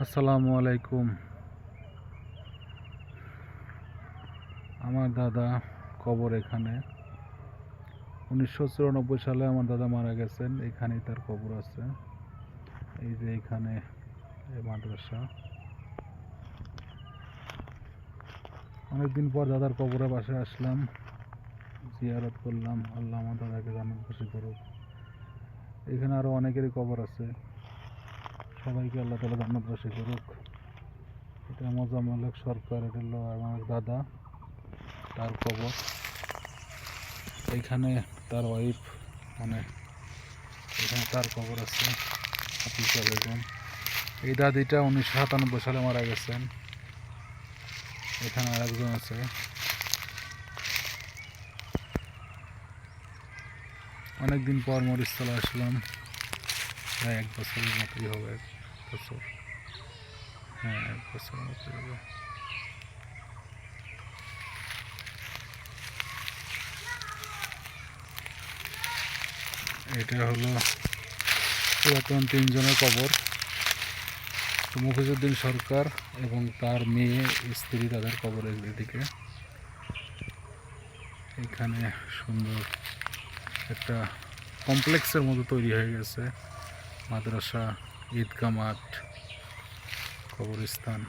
আসসালামু আলাইকুম। আমার দাদা কবর এখানে। 1994 সালে আমার দাদা মারা গেছেন। এখানেই তার কবর আছে। এই যে এখানে মাদ্রাসা। অনেকদিন পর দাদার কবরের পাশে আসলাম, জিয়ারত করলাম। আল্লাহ আমার দাদাকে জান্নাতবাসী করুক। এখানে আরো অনেকেরই কবর আছে। সবাইকে আল্লাহ তাআলা জান্নাতবাসী করুক। এটা মোজাম্মেল হক সরকার, এটা হলো আমার দাদা, তার কবর। এইখানে তার ওয়াইফ, মানে এখানে তার কবর আছে, হাফিজা বেগম। এই দাদিটা 1997 সালে মারা গেছেন। এখানে আরেকজন আছে। অনেকদিন পর মরিচতলা আসলাম, প্রায় 1 বছরের মতোই হবে। 1 বছর, হ্যাঁ 1 বছরের মতোই হবে। এটা হলো পুরাতন 3 জনের কবর। মফিজউদ্দিন সরকার এবং তার মেয়ে, স্ত্রী, তাদের কবর এদিকে। এখানে সুন্দর একটা কমপ্লেক্সের মতো তৈরি হয়ে গেছে। মাদ্রাসা, ঈদগাহ মাঠ, কবরস্থান।